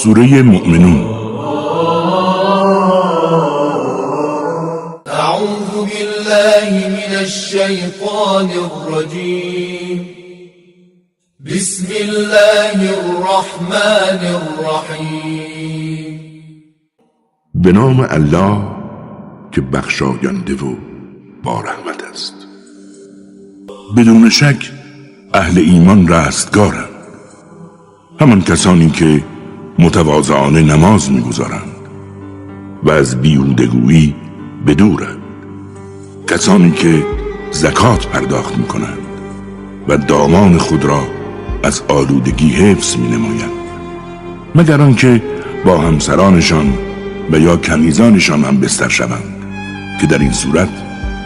سوره مؤمنون. اعوذ بالله من الشیطان الرجیم. بسم الله الرحمن الرحیم. به نام الله که بخشاینده و با رحمت است. بدون شک اهل ایمان رستگارند، همان کسانی که متواضعانه نماز می‌گزارند و از بیهودگویی بدورند، کسانی که زکات پرداخت می‌کنند و دامان خود را از آلودگی حفظ می‌نمایند، مگر آنکه با همسرانشان و یا کنیزانشان هم بستر شوند که در این صورت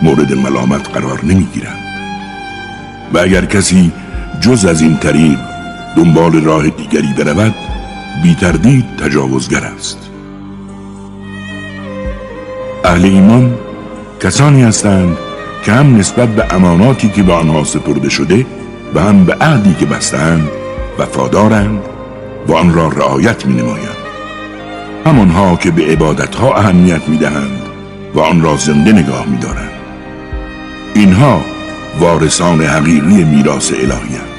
مورد ملامت قرار نمی‌گیرند. و اگر کسی جز از این طریق دنبال راه دیگری برود، بی تردید تجاوزگر است. اهل ایمان کسانی هستند که هم نسبت به اماناتی که به آنها سپرده شده و هم به عهدی که بسته‌اند وفادارند و آن را رعایت می‌نمایند. همانها که به عبادتها اهمیت می‌دهند و آن را زنده نگاه می‌دارند. اینها وارثان حقیقی میراث الهی‌اند،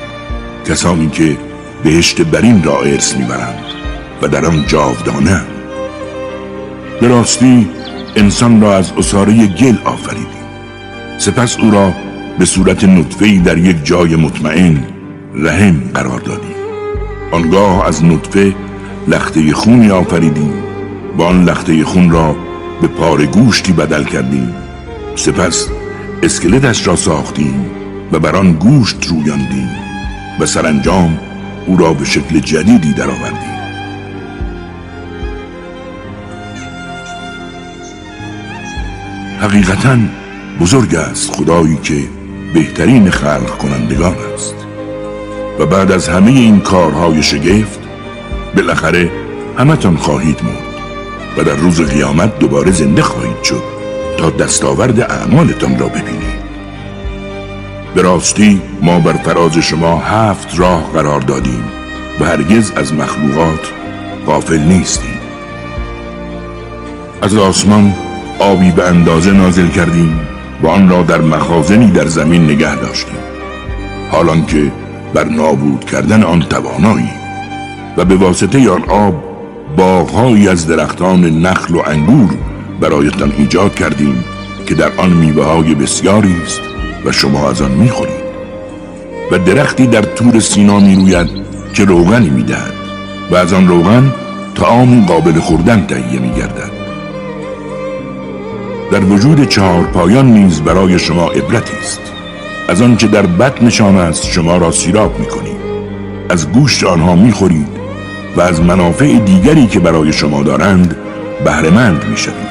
کسانی که بهشت برین را ارث می‌برند و در آن جاودانه‌اند. به راستی انسان را از عصاره گل آفریدیم، سپس او را به صورت نطفه‌ای در یک جای مطمئن رحم قرار دادیم. آنگاه از نطفه لخته خونی آفریدیم و آن لخته خون را به پاره گوشتی بدل کردیم. سپس اسکلتش را ساختیم و بر آن گوشت رویاندیم و سرانجام او را به شکل جدیدی درآوردیم. حقیقتاً بزرگ است خدایی که بهترین خلق کنندگان است و بعد از همه این کارهای شگفت بالاخره همتان خواهید مرد و در روز قیامت دوباره زنده خواهید شد تا دستاورد اعمالتان را ببینید. به راستی ما بر فراز شما 7 راه قرار دادیم و هرگز از مخلوقات غافل نیستیم. از آسمان آبی به اندازه نازل کردیم و آن را در مخازنی در زمین نگه داشتیم، حالان که بر نابود کردن آن توانایی، و به واسطه آن آب باغ‌هایی از درختان نخل و انگور برایتان ایجاد کردیم که در آن میوه‌های بسیاری است و شما از آن می‌خورید. و درختی در طور سینا می‌روید که روغنی می‌دهد و از آن روغن طعامی قابل خوردن تهیه می‌گردد. در وجود 4 پایان نیز برای شما عبرتی است. از آنچه در بطنشان است شما را سیراب می‌کنید، از گوشت آنها می‌خورید و از منافع دیگری که برای شما دارند بهره‌مند می‌شوید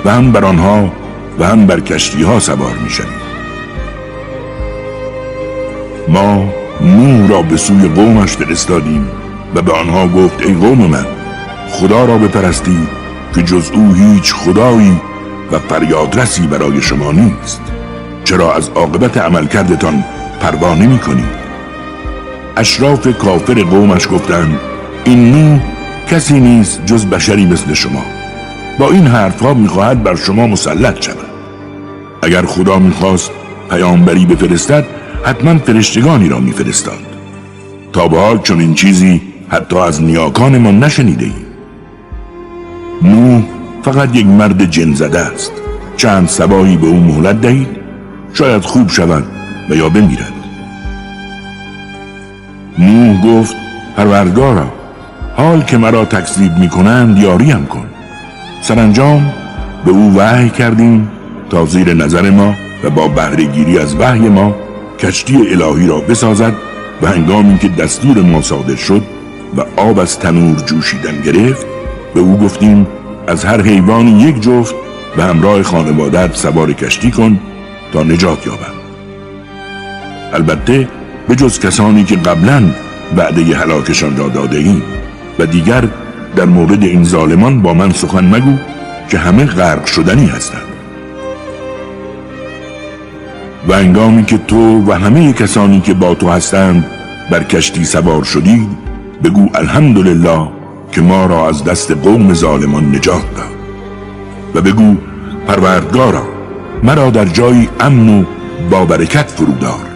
و هم بر آنها و هم بر کشتی‌ها سوار می‌شوید. ما نوح را به سوی قومش فرستادیم و به آنها گفت ای قوم من، خدا را بپرستید که جز او هیچ خدایی و فریادرسی برای شما نیست. چرا از عاقبت عملکردتان پروا نمی‌کنید؟ اشراف کافر قومش گفتند این نوح کسی نیست جز بشری مثل شما، با این حرفها می‌خواهد بر شما مسلط شود. اگر خدا می‌خواست پیامبری بفرستد حتما فرشتگانی را می‌فرستاد. تا به حال چنین چیزی حتی از نیاکان ما نشنیده‌ایم. نوح فقط یک مرد جن زده است. چند صباحی به او مهلت دهید، شاید خوب شود و یا بمیرد. نوح گفت پروردگارا، حال که مرا تکذیب می‌کنند یاریم کن. سرانجام به او وحی کردیم تا زیر نظر ما و با بهره گیری از وحی ما کشتی الهی را بسازد و هنگامی که دستور ما صادر شد و آب از تنور جوشیدن گرفت، به او گفتیم از هر حیوانی یک جفت و همراه خانواده‌ات سوار کشتی کن تا نجات یابند. البته به جز کسانی که قبلاً وعده هلاکشان را داده ایم و دیگر در مورد این ظالمان با من سخن مگو که همه غرق شدنی هستند. و هنگامی که تو و همه کسانی که با تو هستند بر کشتی سوار شدید، بگو الحمدلله که ما را از دست قوم ظالمان نجات داد. و بگو پروردگارا مرا در جایی امن و با برکت فرودار،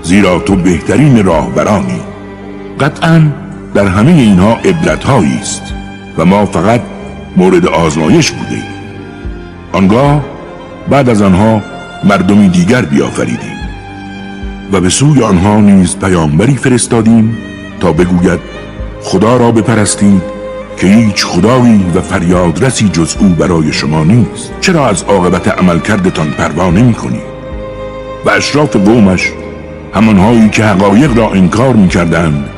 زیرا تو بهترین راهبرانی. قطعاً در همه اینها عبرت‌هایی است و ما فقط مورد آزمایش بودیم. آنگاه بعد از آنها مردمی دیگر بیافریدیم و به سوی آنها نیز پیامبری فرستادیم تا بگوید خدا را بپرستید که هیچ خدایی و فریادرسی جز او برای شما نیست. چرا از عاقبت عملکردتان پروا نمی‌کنید؟ و اشراف قومش، همانهایی که حقایق را انکار می‌کردند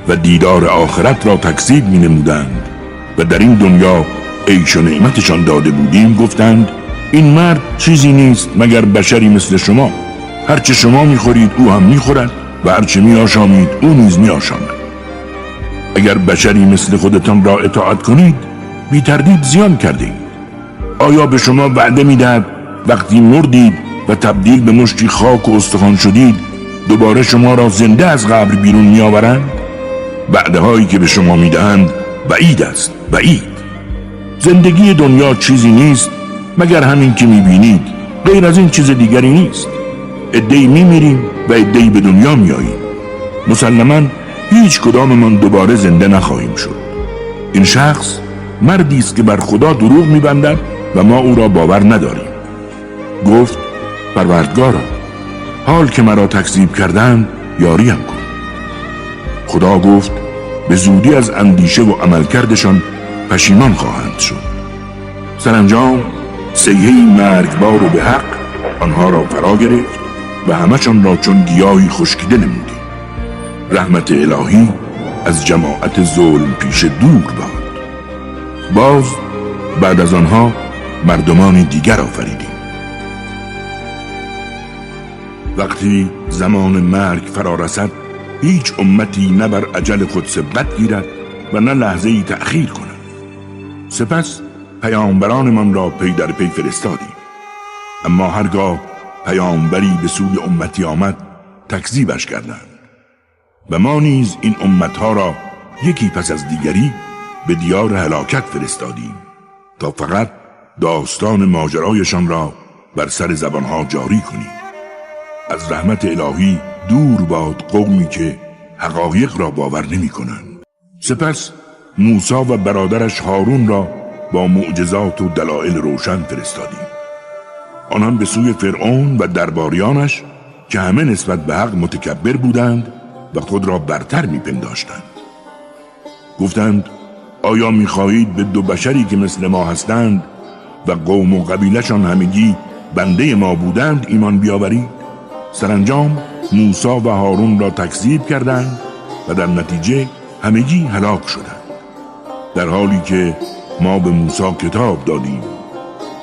و دیدار آخرت را تکذیب می‌نمودند و در این دنیا عیش و نعمتشان داده بودیم، گفتند این مرد چیزی نیست مگر بشری مثل شما. هرچه شما می‌خورید او هم می‌خورد و هرچه می‌آشامید او نیز می‌آشامد. اگر بشری مثل خودتان را اطاعت کنید بی تردید زیان کردید. آیا به شما وعده می‌دهد وقتی مردید و تبدیل به مشتی خاک و استخوان شدید دوباره شما را زنده از قبر بیرون می‌آورند؟ وعده هایی که به شما می‌دهند بعید است، بعید. زندگی دنیا چیزی نیست مگر همین که می‌بینید، غیر از این چیز دیگری نیست. عده‌ای می‌میریم و عده‌ای به دنیا می‌آییم. مسلماً هیچ کداممان دوباره زنده نخواهیم شد. این شخص مردی است که بر خدا دروغ می‌بندد و ما او را باور نداریم. گفت پروردگارا حال که مرا تکذیب کردند یاریم کن. خدا گفت به زودی از اندیشه و عملکردشان پشیمان خواهند شد. سرانجام سیحه‌ای مرگبار و به حق آنها را فرا گرفت و همه‌شان را چون گیاهی خشکیده نمودیم. رحمت الهی از جماعت ظلم پیش دور باد. باز بعد از آنها مردمان دیگر آفریدیم. وقتی زمان مرگ فرا رسد هیچ امتی نه بر اجل خود سبقت گیرد و نه لحظه‌ای تأخیر کند. سپس پیامبرانمان را پی در پی فرستادیم، اما هرگاه پیامبری به سوی امتی آمد تکذیبش کردند و ما نیز این امتها را یکی پس از دیگری به دیار هلاکت فرستادیم تا فقط داستان ماجرایشان را بر سر زبانها جاری کنیم. از رحمت الهی دور باد قومی که حقایق را باور نمی کنند. سپس موسی و برادرش هارون را با معجزات و دلایل روشن فرستادیم. آنان به سوی فرعون و درباریانش که همه نسبت به حق متکبر بودند و خود را برتر می‌پنداشتند گفتند آیا می‌خواهید به دو بشری که مثل ما هستند و قوم و قبیله‌شان همگی بنده ما بودند ایمان بیاورید؟ سرانجام موسی و هارون را تکذیب کردند و در نتیجه همگی هلاک شدند، در حالی که ما به موسی کتاب دادیم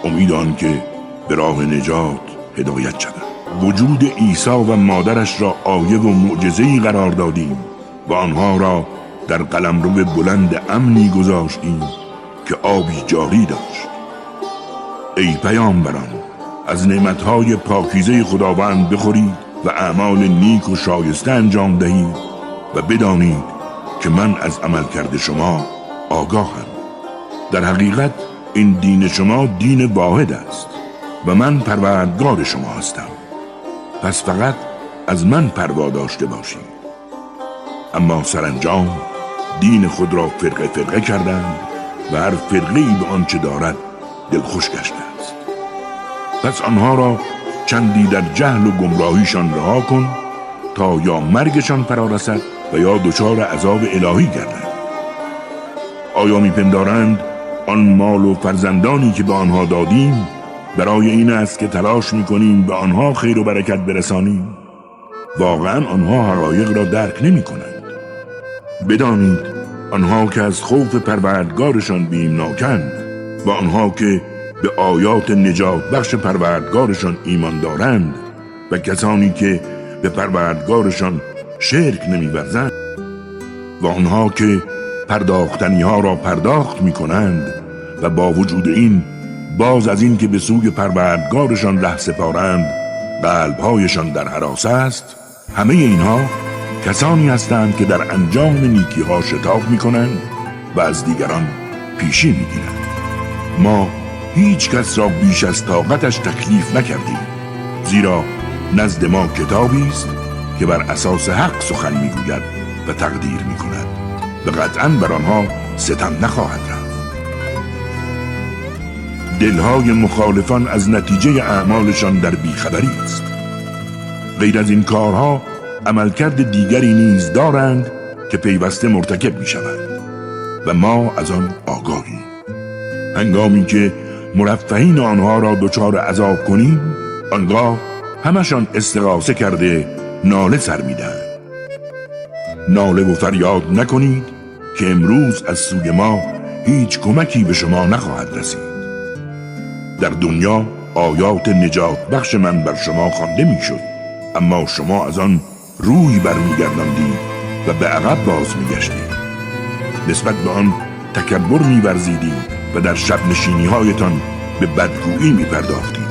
امید آن که به راه نجات هدایت شود. وجود عیسی و مادرش را آیه و معجزه‌ای قرار دادیم و آنها را در قلمرو بلند امنی گذاشتیم که آبی جاری داشت. ای پیامبران از نعمتهای پاکیزه خداوند بخورید و اعمال نیک و شایسته انجام دهید و بدانید که من از عمل کرده شما آگاهم. در حقیقت این دین شما دین واحد است و من پروردگار شما هستم، پس فقط از من پروا داشته باشید. اما سرانجام دین خود را فرقه فرقه کردند و هر فرقه‌ای به آنچه دارد دلخوش گشته است. پس آنها را چندی در جهل و گمراهیشان رها کن تا یا مرگشان فرا رسد و یا دچار عذاب الهی گردند. آیا میپندارند آن مال و فرزندانی که به آنها دادیم برای این است که تلاش میکنیم به آنها خیر و برکت برسانیم؟ واقعا آنها حقایق را درک نمی کنند. بدانید آنها که از خوف پروردگارشان بیمناکند و آنها که به آیات نجات بخش پروردگارشان ایمان دارند و کسانی که به پروردگارشان شرک نمی‌ورزند و آنها که پرداختنی ها را پرداخت می کنند و با وجود این باز از این که به سوی پروردگارشان ره سپارند قلبهایشان در هراس است، همه اینها کسانی هستند که در انجام نیکی ها شتاب می کنند و از دیگران پیشی میگیرند. ما هیچ کس را بیش از طاقتش تکلیف نکردیم، زیرا نزد ما کتابی است که بر اساس حق سخن میگوید و تقدیر میکند و قطعاً بر آنها ستم نخواهد رفت. دلهای مخالفان از نتیجه اعمالشان در بیخبری است. غیر از این کارها عملکرد دیگری نیز دارند که پیوسته مرتکب میشوند و ما از آن آگاهیم. هنگامی که مرفهین آنها را دچار عذاب کنیم، آنگاه همشان استغاثه کرده ناله سر میدهند. ناله و فریاد نکنید که امروز از سوی ما هیچ کمکی به شما نخواهد رسید. در دنیا آیات نجات بخش من بر شما خوانده میشد، اما شما از آن روی برمیگرداندید و به عقب باز میگشتید. نسبت به آن تکبر می‌ورزیدید و در شب نشینی هایتان به بدگویی می‌پرداختید.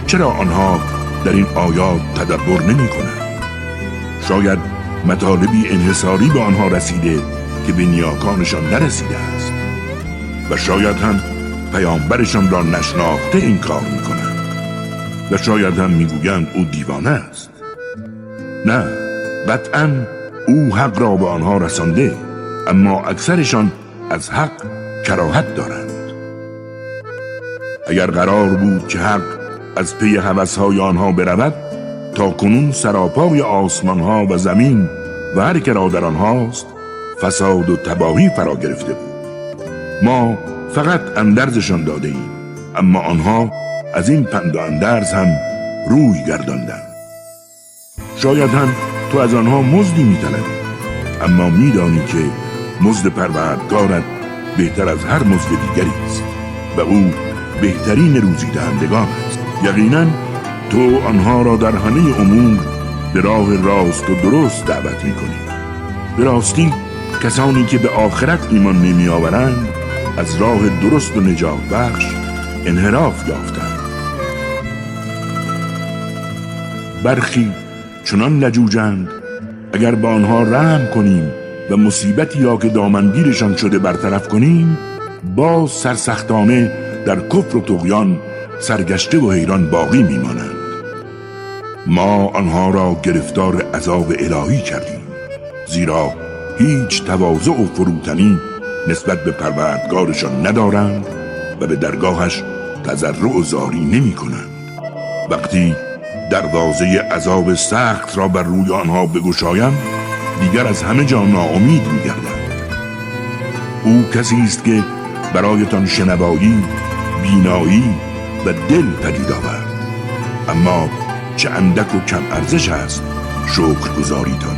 چرا آنها در این آیات تدبر نمی‌کنند؟ شاید مطالبی انحصاری به آنها رسیده که به نیاکانشان نرسیده است و شاید هم پیامبرشان را نشناخته این کار می‌کنند و شاید هم می‌گویند او دیوانه است. نه، قطعاً او حق را به آنها رسانده، اما اکثرشان از حق کراهت دارند. اگر قرار بود که حق از پی هوس‌های آنها برود، تا کنون سراپای آسمان‌ها و زمین و هر که را در آنهاست فساد و تباهی فرا گرفته بود. ما فقط اندرزشان داده ایم، اما آنها از این پند و اندرز هم روی گرداندند. شاید هم تو از آنها مزدی می‌طلبی، اما می‌دانی که مزد پروردگارت بهتر از هر مزد دیگری است و او بهترین روزی دهندگان است. یقیناً تو آنها را در همه امور به راه راست و درست دعوت می‌کنی. به راستی کسانی که به آخرت ایمان نمی‌آورند از راه درست و نجات بخش انحراف یافتند. برخی چنان لجوجند اگر به آنها رحم کنیم و مصیبتی یا که دامنگیرشان شده برطرف کنیم، باز سرسختانه در کفر و طغیان سرگشته و حیران باقی میمانند. ما آنها را گرفتار عذاب الهی کردیم، زیرا هیچ تواضع و فروتنی نسبت به پروردگارشان ندارند و به درگاهش تضرع و زاری نمی کنند. وقتی دروازه عذاب سخت را بر روی آنها بگشایم، دیگر از همه جا ناامید می گردند. او کسی است که برایتان شنوایی، بینایی و دل پدید آورد، اما چه اندک و کم ارزش است شکرگزاریتان.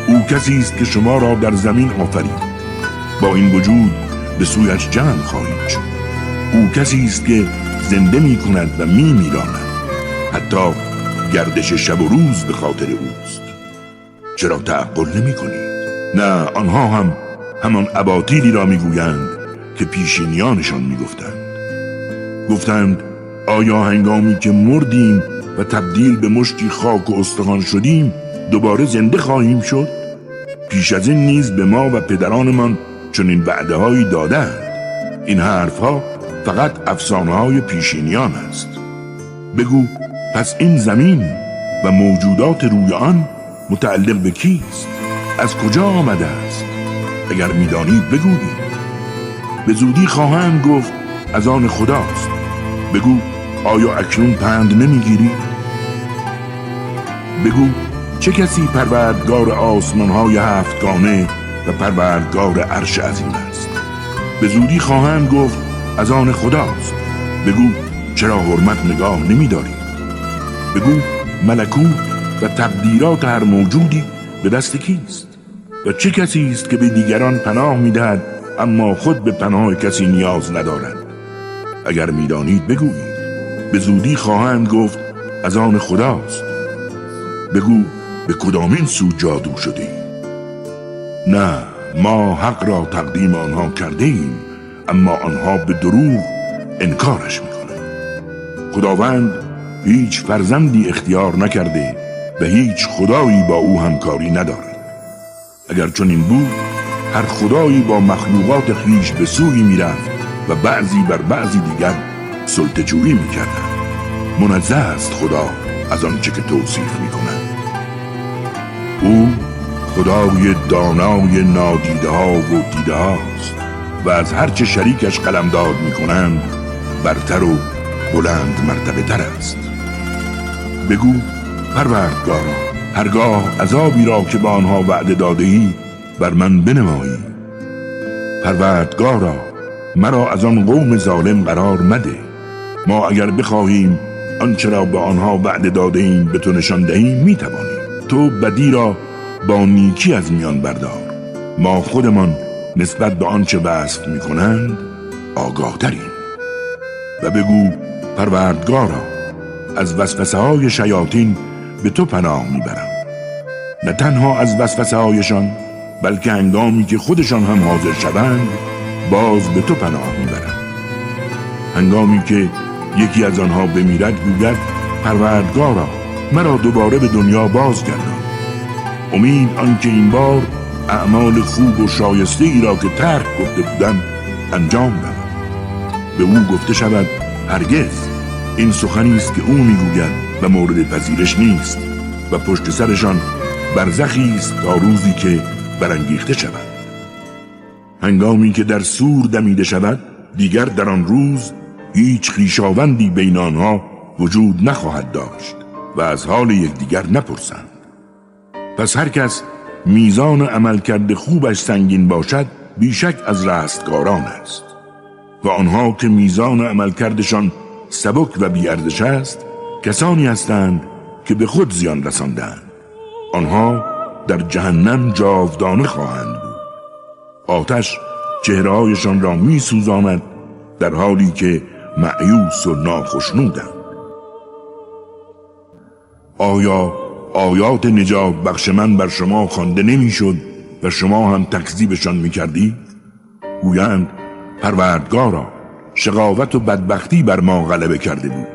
او کسی است که شما را در زمین آفرید، با این وجود به سویش جمع خواهید شد. او کسی است که زنده می کند و می میراند، حتی گردش شب و روز به خاطر اوست. چرا تعقل نمی کنید؟ نه، آنها هم همان اباطیلی را می گویند که پیشینیانشان می گفتند آیا هنگامی که مردیم و تبدیل به مشتی خاک و استخوان شدیم دوباره زنده خواهیم شد؟ پیش از این نیز به ما و پدرانمان چنین وعده‌هایی دادند. این حرفها فقط افسانه‌های پیشینیان است. بگو پس این زمین و موجودات روی آن متعلق به کیست؟ از کجا آمده است؟ اگر می‌دانید بگویید. به زودی خواهند گفت از آن خداست. بگو آیا اکنون پند نمی‌گیرید؟ بگو چه کسی پروردگار آسمان‌های هفتگانه و پروردگار عرش عظیم است؟ به زودی خواهند گفت از آن خداست. بگو چرا حرمت نگاه نمی‌دارید؟ بگو ملکوت و تقدیرات هر موجودی به دست کیست؟ و چه کسی است که به دیگران پناه می‌دهد اما خود به پناه کسی نیاز ندارد؟ اگر می‌دانید بگویید. به زودی خواهند گفت از آن خداست. بگو به کدامین سو جادو شده ای؟ نه، ما حق را تقدیم آنها کرده ایم، اما آنها به دروغ انکارش میکنند. خداوند هیچ فرزندی اختیار نکرده و هیچ خدایی با او همکاری ندارد. اگر چنین بود هر خدایی با مخلوقات خویش به سوی میرفت و بعضی بر بعضی دیگر سلطه‌جویی میکردند. منزه است خدا از آنچه که توصیف میکنند. او خدای دانای نادیده ها و دیده هاست و از هرچه شریکش قلمداد میکنند برتر و بلند مرتبه تر است. بگو پروردگارا، هرگاه عذابی را که به آنها وعده داده‌ای بر من بنمایی. پروردگارا، مرا از آن قوم ظالم قرار مده. ما اگر بخواهیم آنچه را به آنها وعده داده‌ایم به تو نشان دهیم میتوانیم. تو بدی را با نیکی از میان بردار. ما خودمان نسبت به آنچه وصف میکنند آگاه تریم. و بگو پروردگارا، از وسوسه های شیاطین به تو پناه میبرم. نه تنها از وسوسه هایشان، بلکه هنگامی که خودشان هم حاضر شوند باز به تو پناه میبرم. هنگامی که یکی از آنها بمیرد گوید پروردگارا، مرا دوباره به دنیا بازگردان. امید آنکه این بار اعمال خوب و شایسته ای را که ترک گفته بودم انجام دهم. به او گفته شود هرگز، این سخنی است که او میگوید و مورد پذیرش نیست و پشت سرشان برزخی است تا روزی که برانگیخته شود. هنگامی که در سور دمیده شود دیگر در آن روز هیچ خویشاوندی بین آنها وجود نخواهد داشت و از حال یکدیگر نپرسند. پس هر کس میزان عملکرد خوبش سنگین باشد بیشک از رستگاران است و آنها که میزان عملکردشان سبک و بی‌ارزش است کسانی هستند که به خود زیان رساندند. آنها در جهنم جاودانه خواهند بود. آتش چهره‌هایشان را می‌سوزاند در حالی که مایوس و ناخشنودند. آیا آیات نجات بخش من بر شما خوانده نمی‌شد و شما هم تکذیبشان می‌کردید؟ گویند پروردگارا، شقاوت و بدبختی بر ما غلبه کرده بود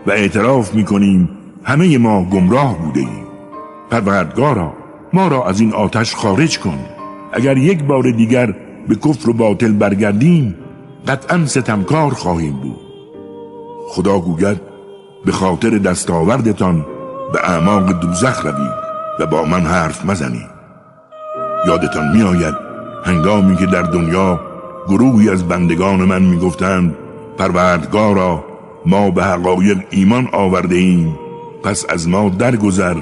و اعتراف می‌کنیم همه ما گمراه بودیم. پروردگارا، ما را از این آتش خارج کن. اگر یک بار دیگر به کفر و باطل برگردیم قطعاً ستمکار خواهیم بود. خدا گوید به خاطر دستاوردتان به اعماق دوزخ روید و با من حرف مزنید. یادتان می آید هنگامی که در دنیا گروهی از بندگان من می گفتند پروردگارا، ما به حقایق ایمان آورده ایم، پس از ما درگذر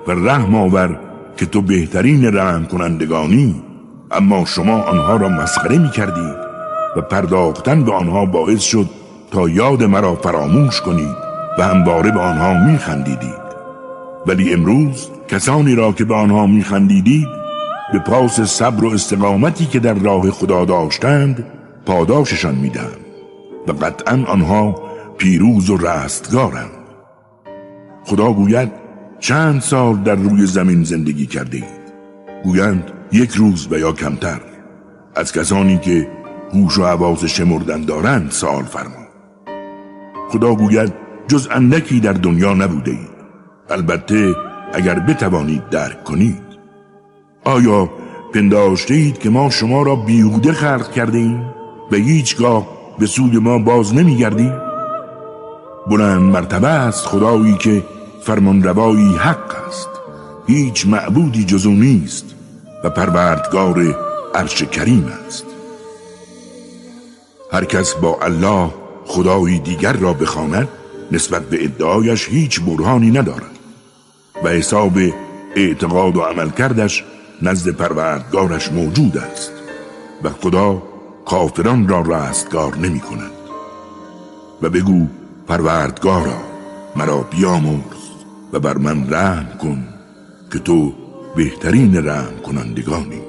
و رحم آور که تو بهترین رحم کنندگانی. اما شما آنها را مسخره می کردید و پرداختن به آنها باعث شد تا یاد مرا فراموش کنید و همواره به آنها می خندیدید. ولی امروز کسانی را که به آنها می خندیدید به پاس صبر و استقامتی که در راه خدا داشتند پاداششان می دهم و قطعاً آنها پیروز و رستگارند. خدا گوید چند سال در روی زمین زندگی کرده اید؟ گویند 1 روز و یا کمتر. از کسانی که هوش و حواس شمردن دارند سوال فرما. خدا گوید جز اندکی در دنیا نبوده اید، البته اگر بتوانید درک کنید. آیا پنداشته اید که ما شما را بیهوده خلق کرده ایم و هیچگاه به سوی ما باز نمی گردیم؟ بلند مرتبه است خدایی که فرمانروایی حق است، هیچ معبودی جز او نیست و پروردگار عرش کریم است. هر کس با الله خدایی دیگر را بخواند نسبت به ادعایش هیچ برهانی ندارد و حساب اعتقاد و عمل کردش نزد پروردگارش موجود است و خدا کافران را رستگار نمی کند. و بگو پروردگارا، مرا بیامرز و بر من رحم کن که تو بهترین رحم کنندگانی.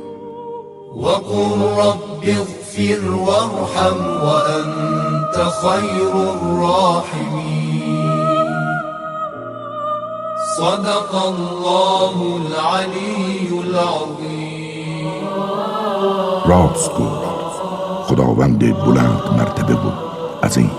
وقل رب اغفر وارحم وأنت خير الراحمين. صدق الله العلي العظيم. راست گفت خداوند بلند مرتبه بود عظیم.